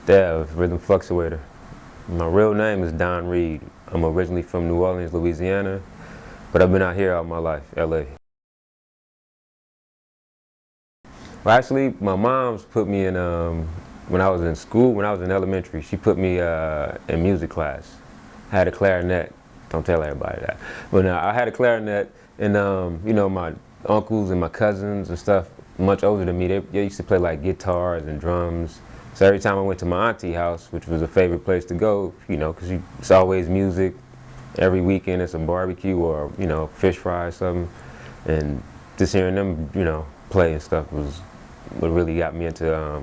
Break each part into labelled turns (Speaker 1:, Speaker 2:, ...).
Speaker 1: Dev, rhythm fluctuator. My real name is Don Reed. I'm originally from New Orleans, Louisiana, but I've been out here all my life, LA. Well, actually, my mom's put me in, when I was in school, when I was in elementary, she put me in music class. I had a clarinet. Don't tell everybody that. But I had a clarinet, and you know, my uncles and my cousins and stuff, much older than me, they used to play like guitars and drums. So every time I went to my auntie house, which was a favorite place to go, you know, because it's always music. Every weekend it's a barbecue or, you know, fish fry or something. And just hearing them, you know, play and stuff was what really got me into,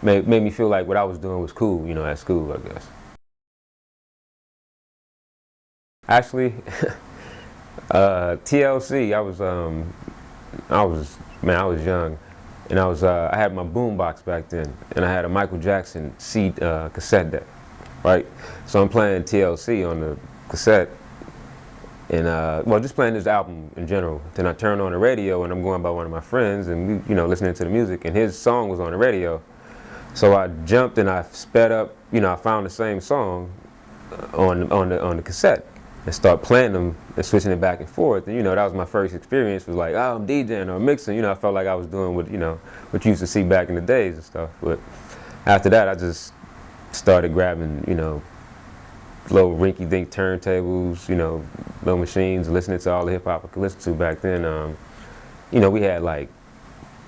Speaker 1: made me feel like what I was doing was cool, you know, at school, I guess. Actually, TLC, I was young, and I had my boombox back then, and I had a Michael Jackson cassette deck, right? So I'm playing TLC on the cassette, and well, just playing this album in general. Then I turn on the radio, and I'm going by one of my friends, and we, you know, listening to the music, and his song was on the radio. So I jumped and I sped up, you know, I found the same song on the cassette, and start playing them and switching it back and forth. And you know, that was my first experience, was like, oh, I'm DJing or mixing. You know, I felt like I was doing what, you know, what you used to see back in the days and stuff. But after that, I just started grabbing, you know, little rinky-dink turntables, you know, little machines, listening to all the hip hop I could listen to back then. You know, we had like,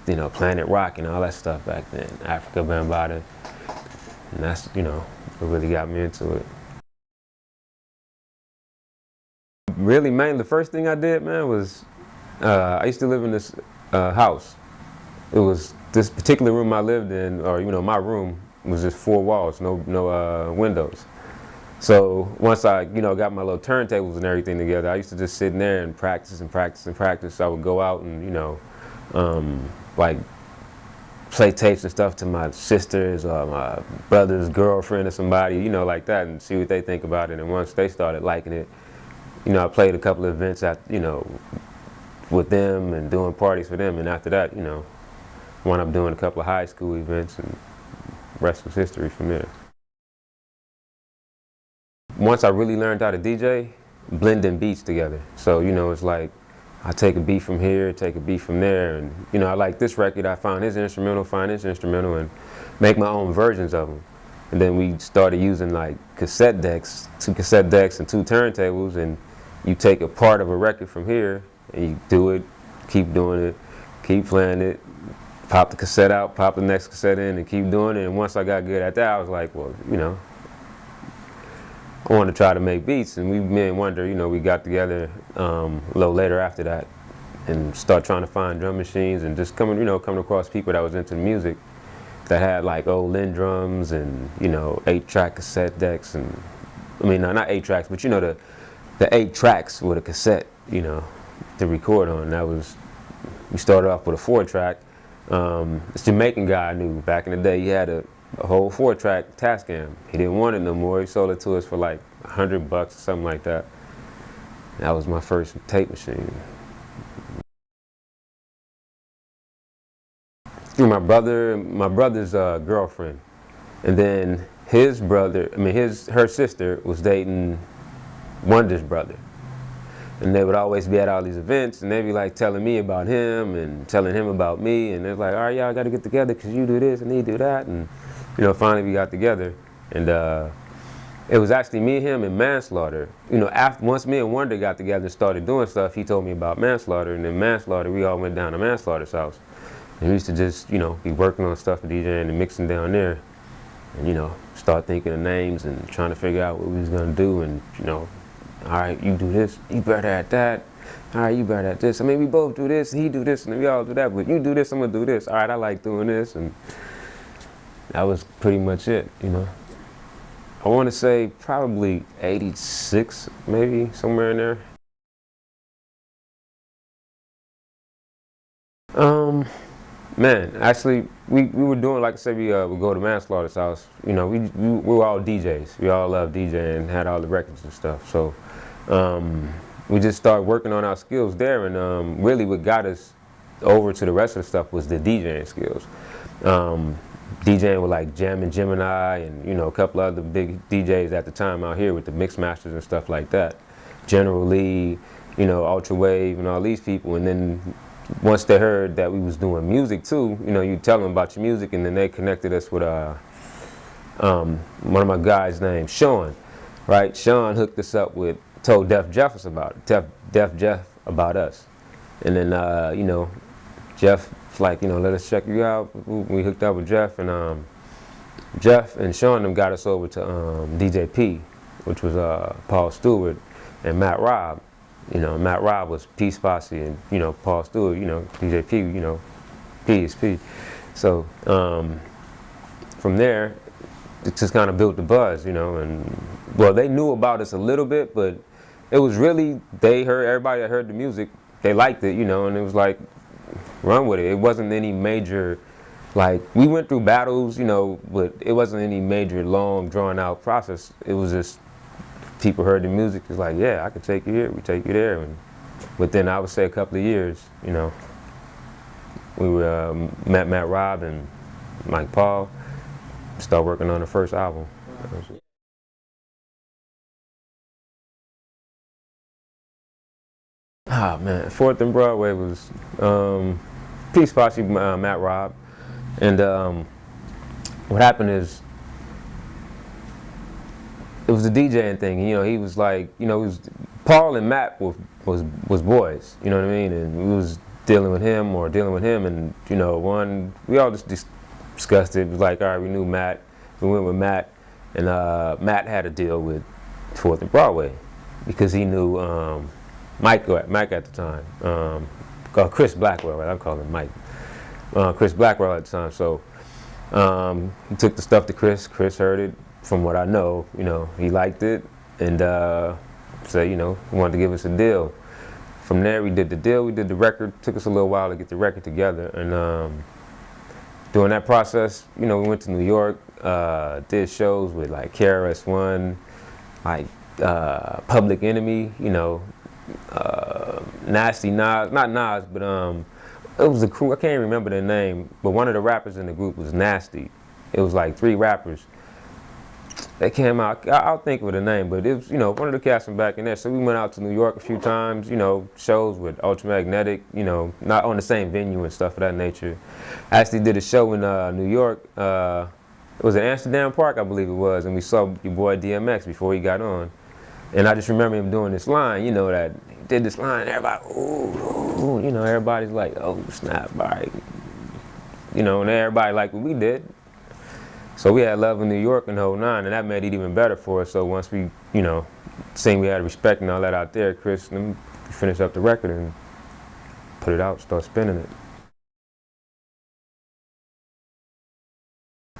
Speaker 1: you know, Planet Rock and all that stuff back then, Africa Bambaataa. And that's, you know, what really got me into it. Really, man, the first thing I did, man, was I used to live in this house. It was this particular room I lived in, or you know, my room was just four walls, no windows. So once I, you know, got my little turntables and everything together, I used to just sit in there and practice and practice and practice. I would go out and, you know, like play tapes and stuff to my sisters or my brother's girlfriend or somebody, you know, like that, and see what they think about it. And once they started liking it, you know, I played a couple of events at, you know, with them and doing parties for them, and after that, you know, wound up doing a couple of high school events, and the rest was history from there. Once I really learned how to DJ, blending beats together. So, you know, it's like I take a beat from here, take a beat from there, and you know, I like this record, I found his instrumental, find his instrumental, and make my own versions of them. And then we started using like cassette decks, 2 cassette decks and 2 turntables, and you take a part of a record from here, and you do it, keep doing it, keep playing it, pop the cassette out, pop the next cassette in, and keep doing it. And once I got good at that, I was like, well, you know, I want to try to make beats. And me and Wonder, you know, we got together a little later after that, and start trying to find drum machines, and just coming across people that was into the music that had like old Linn drums and, you know, 8-track cassette decks, and I mean, no, not 8 tracks, but you know, the 8 tracks with a cassette, you know, to record on. That was, we started off with a 4-track. This Jamaican guy I knew back in the day, he had a whole 4-track Tascam. He didn't want it no more. He sold it to us for like $100 or something like that. That was my first tape machine. Through my brother's girlfriend, and then his brother, her sister was dating Wonder's brother, and they would always be at all these events, and they'd be like telling me about him and telling him about me, and they're like, all right, y'all got to get together because you do this and he do that, and you know, finally we got together, and it was actually me, him, and Manslaughter. You know, once me and Wonder got together and started doing stuff, he told me about Manslaughter, and then Manslaughter, we all went down to Manslaughter's house. And we used to just, you know, be working on stuff and DJing and mixing down there, and you know, start thinking of names and trying to figure out what we was gonna do, and you know, all right, you do this, you better at that. All right, you better at this. I mean, we both do this, and he do this, and we all do that. But you do this, I'm gonna do this. All right, I like doing this, and that was pretty much it, you know. I want to say probably '86, maybe somewhere in there. Man, actually, we were doing, like I said, we would go to Manslaughter's house. You know, we were all DJs. We all loved DJing, had all the records and stuff. So we just started working on our skills there, and really what got us over to the rest of the stuff was the DJing skills. DJing with like Jam and Gemini and, you know, a couple other big DJs at the time out here with the mix masters and stuff like that. General Lee, you know, Ultra Wave and all these people. And then once they heard that we was doing music too, you know, you tell them about your music, and then they connected us with one of my guys named Sean, right? Sean hooked us up with, told Def Jef about it, Def Jef about us. And then, you know, Jeff was like, you know, let us check you out. We hooked up with Jeff, and Jeff and Sean them got us over to DJ P, which was Paul Stewart and Matt Robb. You know, Matt Robb was Peace Posse, and, you know, Paul Stewart, you know, DJ P, you know, P is P. So from there, it just kind of built the buzz, you know, and, well, they knew about us a little bit, but it was really, everybody that heard the music, they liked it, you know, and it was like, run with it. It wasn't any major, like, we went through battles, you know, but it wasn't any major, long, drawn-out process. It was just, people heard the music, it's like, yeah, I could take you here, we take you there. And within, I would say, a couple of years, you know, we met Matt Robb and Mike Paul, started working on the first album. Ah, man, 4th and Broadway was Peace Posse, Matt Robb. And what happened is, it was the DJing thing. You know, he was like, you know, Paul and Matt was boys, you know what I mean? And we was dealing with him, and, you know, we all just discussed it. It was like, all right, we knew Matt, we went with Matt, and Matt had a deal with 4th and Broadway because he knew Mike at the time, Chris Blackwell, right? I'm calling him Mike. Chris Blackwell at the time. So he took the stuff to Chris. Chris heard it. From what I know, you know, he liked it, and said, you know, he wanted to give us a deal. From there, we did the deal. We did the record. Took us a little while to get the record together, and during that process, you know, we went to New York, did shows with like KRS One, like Public Enemy, you know. Nasty Nas, not Nas, but it was a crew, I can't remember their name, but one of the rappers in the group was Nasty. It was like 3 rappers. They came out, I'll think of the name, but it was, you know, one of the cats from back in there. So we went out to New York a few times, you know, shows with Ultramagnetic, you know, not on the same venue and stuff of that nature. I actually did a show in New York, it was at Amsterdam Park, I believe it was, and we saw your boy DMX before he got on. And I just remember him doing this line, you know, that he did this line, and everybody, ooh, you know, everybody's like, oh, snap, all right. You know, and everybody liked what we did. So we had love in New York in '09, and that made it even better for us. So once we, you know, seen we had respect and all that out there, Chris, and we finished up the record and put it out, start spinning it.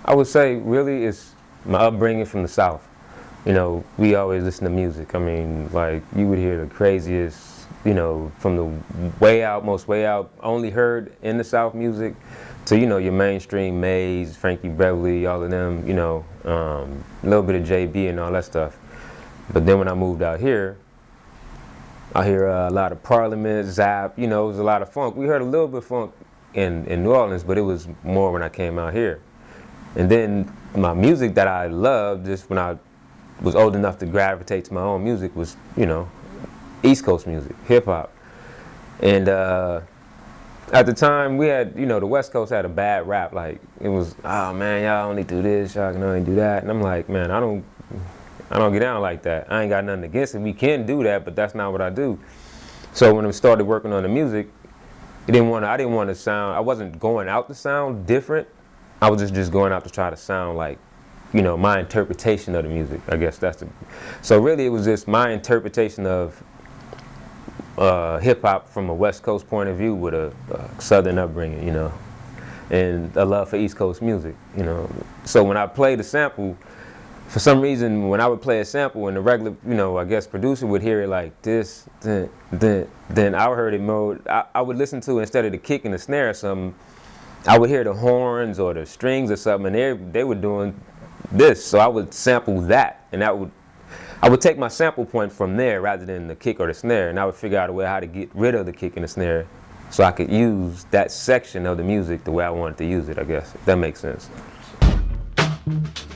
Speaker 1: I would say, really, it's my upbringing from the South. You know, we always listen to music. I mean, like, you would hear the craziest, you know, from the way out, most way out, only heard in the South music, to, you know, your mainstream Maze, Frankie Beverly, all of them, you know, a little bit of JB and all that stuff. But then when I moved out here, I hear a lot of Parliament, Zap, you know, it was a lot of funk. We heard a little bit of funk in New Orleans, but it was more when I came out here. And then my music that I loved, just when I was old enough to gravitate to my own music, was, you know, East Coast music, hip hop. And at the time, we had, you know, the West Coast had a bad rap. Like, it was, oh man, y'all only do this, y'all can only do that. And I'm like, man, I don't get down like that. I ain't got nothing against it. We can do that, but that's not what I do. So when we started working on the music, I didn't want to sound, I wasn't going out to sound different. I was just going out to try to sound like, you know, my interpretation of the music. I guess that's the, so really it was just my interpretation of hip hop from a West Coast point of view with a Southern upbringing, you know, and a love for East Coast music, you know. So when I played the sample, for some reason, when I would play a sample and the regular, you know, I guess producer would hear it like this, then I heard it more, I would listen to it instead of the kick and the snare or something, I would hear the horns or the strings or something, and they were doing this, so I would sample that, and I would take my sample point from there rather than the kick or the snare, and I would figure out a way how to get rid of the kick and the snare so I could use that section of the music the way I wanted to use it, I guess, if that makes sense.
Speaker 2: Peace.